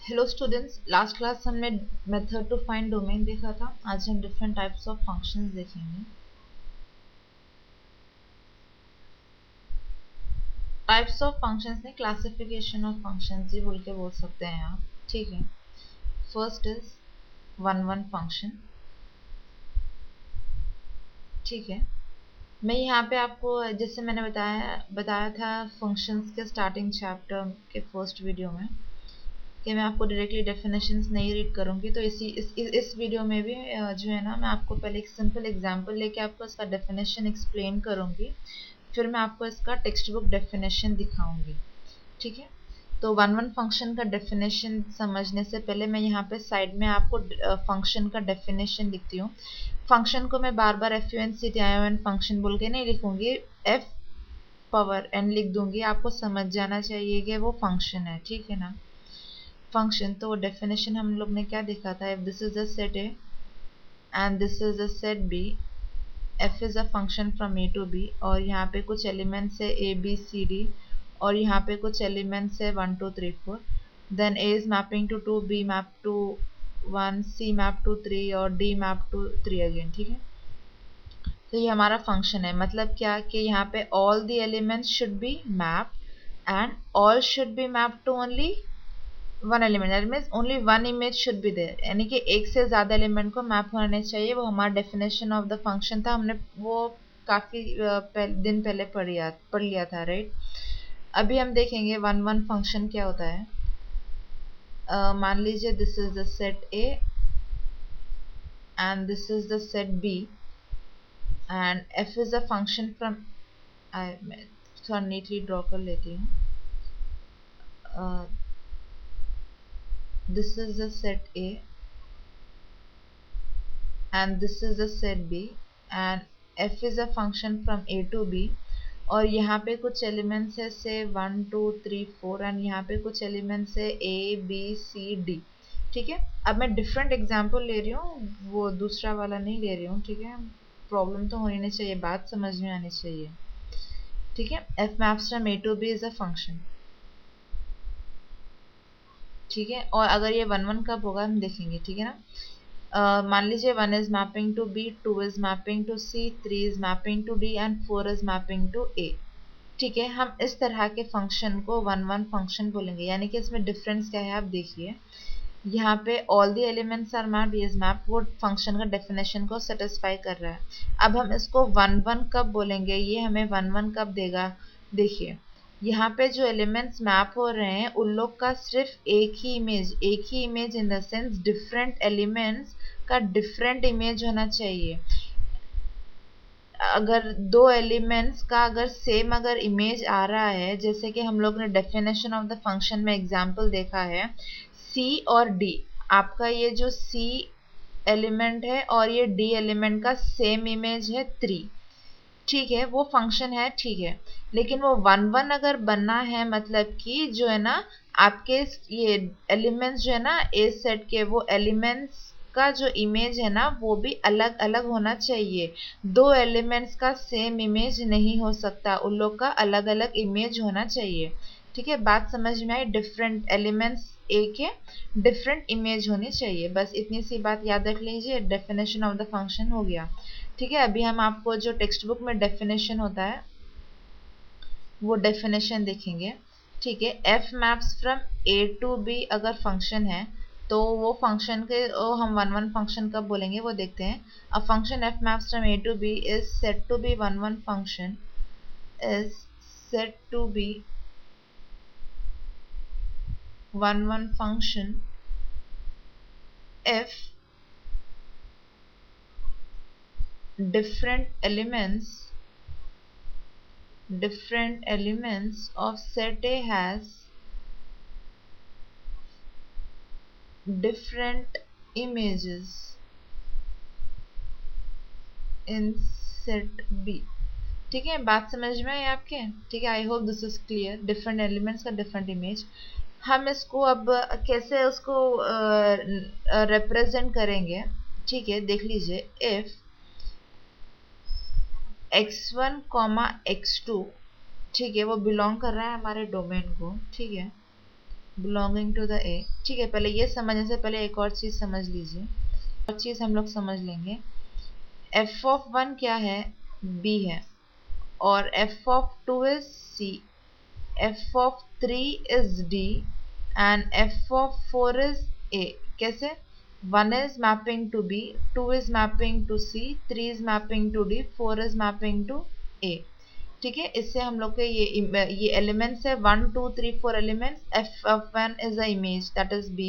Hello students, last class हमने method to find domain देखा था। आज हम डिफरेंट टाइप्स ऑफ फंक्शंस देखेंगे। टाइप्स ऑफ फंक्शंस ने क्लासिफिकेशन ऑफ फंक्शंस भी बोल सकते हैं आप। ठीक है, first is one one function. ठीक है, मैं यहाँ पे आपको जैसे मैंने बताया था फंक्शंस के स्टार्टिंग चैप्टर के फर्स्ट वीडियो में कि मैं आपको डायरेक्टली डेफिनेशंस नहीं रीड करूंगी, तो इस वीडियो में भी जो है ना, मैं आपको पहले एक सिंपल एग्जांपल लेके आपको इसका डेफिनेशन एक्सप्लेन करूंगी, फिर मैं आपको इसका टेक्स्ट बुक डेफिनेशन दिखाऊंगी। ठीक है, तो वन वन फंक्शन का डेफिनेशन समझने से पहले मैं यहाँ पे साइड में आपको फंक्शन का डेफिनेशन लिखती हूँ। फंक्शन को मैं बार बार FUNCTION फंक्शन बोल के नहीं लिखूंगी, F पावर N लिख दूंगी। आपको समझ जाना चाहिए कि वो फंक्शन है। ठीक है ना, फंक्शन। तो डेफिनेशन हम लोग ने क्या देखा था, if this is a set A and this is a set B, F is a function from A to B, और यहाँ पे कुछ एलिमेंट्स है ए बी सी डी, और यहाँ पे कुछ एलिमेंट्स है 1 2 3 4, then A is mapping to 2, B map to 1, C map to 3 और डी मैप टू 3 अगेन। ठीक है, तो ये हमारा फंक्शन है। मतलब क्या कि यहाँ पे all the elements should be map and all should be map to only one element, that means only one image should be there, यानी कि एक से ज्यादा एलिमेंट को मैप होने चाहिए। वो हमारा डेफिनेशन ऑफ द फंक्शन था। हमने वो काफी दिन पहले पढ़ लिया था, राइट। अभी हम देखेंगे वन वन फंक्शन क्या होता है। मान लीजिए this is the set A and this is the set B and F is a function from, मैं थोड़ा नीटली ड्रॉ कर लेती हूँ। This is the set A and this is the set B and f is a function from A to B, और यहाँ पे कुछ elements है से 1 2 3 4 एंड यहाँ पे कुछ एलिमेंट्स है A B C D। ठीक है, अब मैं डिफरेंट एग्जांपल ले रही हूँ, वो दूसरा वाला नहीं ले रही हूँ। ठीक है, प्रॉब्लम तो होनी नहीं चाहिए, बात समझ में आनी चाहिए। ठीक है, f maps from A to B is a function। ठीक है, और अगर ये वन वन कब होगा हम देखेंगे। ठीक है ना, मान लीजिए 1 is mapping to B, 2 is mapping to C, 3 is mapping to D and 4 is mapping to A. ठीक है, हम इस तरह के फंक्शन को वन वन फंक्शन बोलेंगे। यानी कि इसमें डिफरेंस क्या है आप देखिए, यहाँ पे all the elements are mapped, is map, वो फंक्शन का डेफिनेशन को सेटिस्फाई कर रहा है। अब हम इसको वन वन कब बोलेंगे, ये हमें वन वन कब देगा। देखिए, यहाँ पे जो एलिमेंट्स मैप हो रहे हैं उन लोग का सिर्फ एक ही image in the sense different elements का डिफरेंट इमेज होना चाहिए। अगर दो एलिमेंट्स का अगर सेम अगर इमेज आ रहा है, जैसे कि हम लोग ने डेफिनेशन ऑफ द फंक्शन में एग्जांपल देखा है, सी और डी, आपका ये जो सी एलिमेंट है और ये डी एलिमेंट का सेम इमेज है 3। ठीक है, वो फंक्शन है। ठीक है, लेकिन वो वन वन अगर बनना है, मतलब कि जो है ना आपके ये एलिमेंट्स जो है ना ए सेट के, वो एलिमेंट्स का जो इमेज है ना वो भी अलग अलग होना चाहिए। दो एलिमेंट्स का सेम इमेज नहीं हो सकता, उन लोग का अलग अलग इमेज होना चाहिए। ठीक है, बात समझ में आई। डिफरेंट एलिमेंट्स एक है, डिफरेंट इमेज होनी चाहिए, बस इतनी सी बात याद रख लीजिए। डेफिनेशन ऑफ द फंक्शन हो गया। ठीक है, अभी हम आपको जो टेक्स्ट बुक में डेफिनेशन होता है वो डेफिनेशन देखेंगे। ठीक है, F maps from A to B अगर फंक्शन है तो वो फंक्शन के हम वन वन फंक्शन कब बोलेंगे वो देखते हैं। A function F maps from A to B is set to be one one function, is set to be one one function if different elements of set A has different images in set B। ठीक है, बात समझ में आई आपके। ठीक है, I hope this is clear. Different elements का different image, हम इसको अब कैसे उसको रिप्रेजेंट करेंगे। ठीक है, देख लीजिए, इफ x1 x2, ठीक है, वो बिलोंग कर रहा है हमारे डोमेन को। ठीक है, बिलोंगिंग टू द ए। ठीक है, पहले ये समझने से पहले एक और चीज समझ लीजिए, और चीज हम लोग समझ लेंगे। एफ ऑफ 1 क्या है, बी है, और F of 2 is C, F of 3 is D, and F of 4 is A. कैसे? 1 is mapping to B, 2 is mapping to C, 3 is mapping to D, 4 is mapping to A। ठीक है, इससे हम लोग के ये एलिमेंट्स है 1 2 3 4 elements. F of 1 is a image that is B,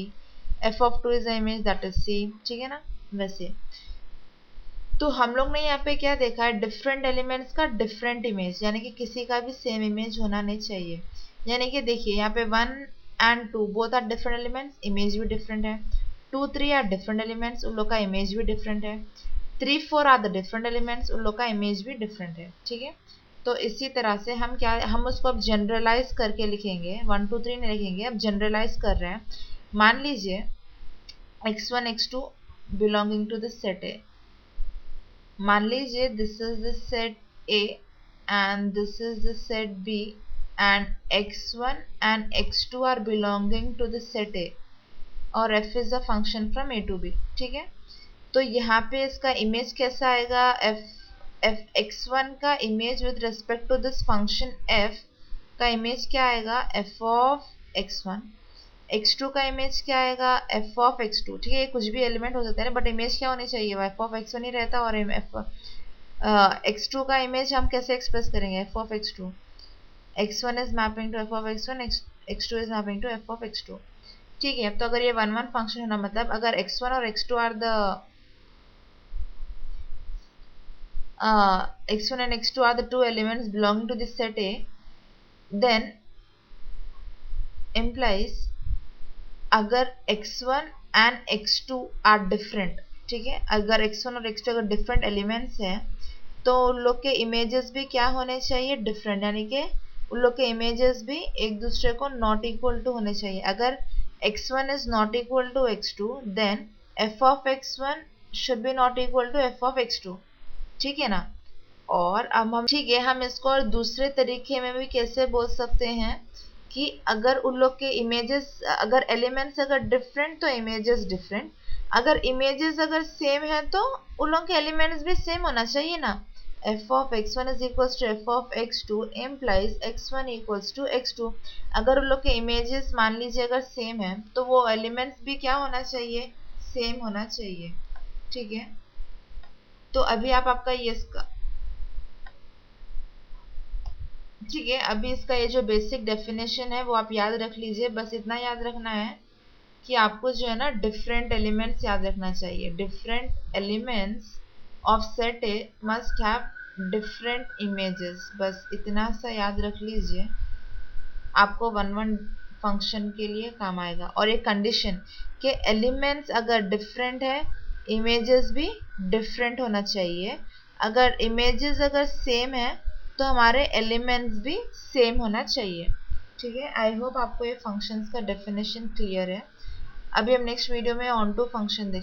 F of 2 is a image that is C। ठीक है ना? वैसे तो हम लोग ने यहाँ पे क्या देखा है, डिफरेंट एलिमेंट्स का डिफरेंट इमेज, यानी कि किसी का भी सेम इमेज होना नहीं चाहिए। यानी कि देखिए यहाँ पे 1 and 2 both are different elements, image भी डिफरेंट है। 2 3 आर डिफरेंट एलिमेंट्स, उन लोग का इमेज भी डिफरेंट है। 3 4 आर द डिफरेंट एलिमेंट्स, उन लोग का इमेज भी डिफरेंट है। ठीक है, तो इसी तरह से हम उसको अब जनरलाइज करके लिखेंगे, 1 2 3 नहीं लिखेंगे, अब जनरलाइज कर रहे हैं। मान लीजिए x1 x2 belonging to the set A. मान लीजिए this is the set A and this is the set B and x1 and x2 are belonging to the set A और f is a function from A to B। ठीक है, तो यहाँ पे इसका image कैसा आएगा, f x1 का image with respect to this function f का इमेज क्या आएगा, f ऑफ x1। x2 का इमेज क्या आएगा, f ऑफ x2। ठीक है, ये कुछ भी एलिमेंट हो सकता है ना, बट इमेज क्या होनी चाहिए, f ऑफ x1 ही रहता है। और x2 का इमेज हम कैसे एक्सप्रेस करेंगे, f of x2। x1 is mapping to f of x1, x2 is mapping to f of x2। ठीक है, तो अगर ये 1 1 फंक्शन होना, मतलब अगर x1 और x2 are the x1 and x2 are the two elements belonging to this set A, then implies अगर x1 and x2 are different, ठीक है, अगर x1 और x2 अगर different elements हैं तो उन लोग के images भी क्या होने चाहिए, different, यानी कि उन लोग के images भी एक दूसरे को not equal to होने चाहिए। अगर x1 is not equal to x2 then f of x1 should be not equal to f of x2। ठीक है ना? और अब ठीक है, हम इसको और दूसरे तरीके में भी कैसे बोल सकते हैं कि अगर उन लोग के इमेजेस, अगर एलिमेंट्स अगर डिफरेंट तो इमेजेस डिफरेंट, अगर इमेजेस अगर सेम है तो उन लोग के एलिमेंट्स भी सेम होना चाहिए ना। f of x1 is equals to f of x2 implies x1 equals to x2। अगर उन लोग के इमेजेस मान लीजिए अगर सेम है तो वो एलिमेंट्स भी क्या होना चाहिए, सेम होना चाहिए। ठीक है, तो अभी आपका ये इसका, ठीक है, अभी इसका ये जो बेसिक डेफिनेशन है वो आप याद रख लीजिए। बस इतना याद रखना है कि आपको जो है ना डिफरेंट एलिमेंट्स याद रखना चाहिए। Different elements of set A must have different images, बस इतना सा याद रख लीजिए, आपको 1 1 फंक्शन के लिए काम आएगा। और एक कंडीशन कि एलिमेंट्स अगर डिफरेंट है इमेजेस भी डिफरेंट होना चाहिए। अगर इमेजेस अगर सेम है तो हमारे एलिमेंट्स भी सेम होना चाहिए। ठीक है, आई होप आपको ये फंक्शंस का डेफिनेशन क्लियर है। अभी हम नेक्स्ट वीडियो में ऑन टू फंक्शन देखेंगे।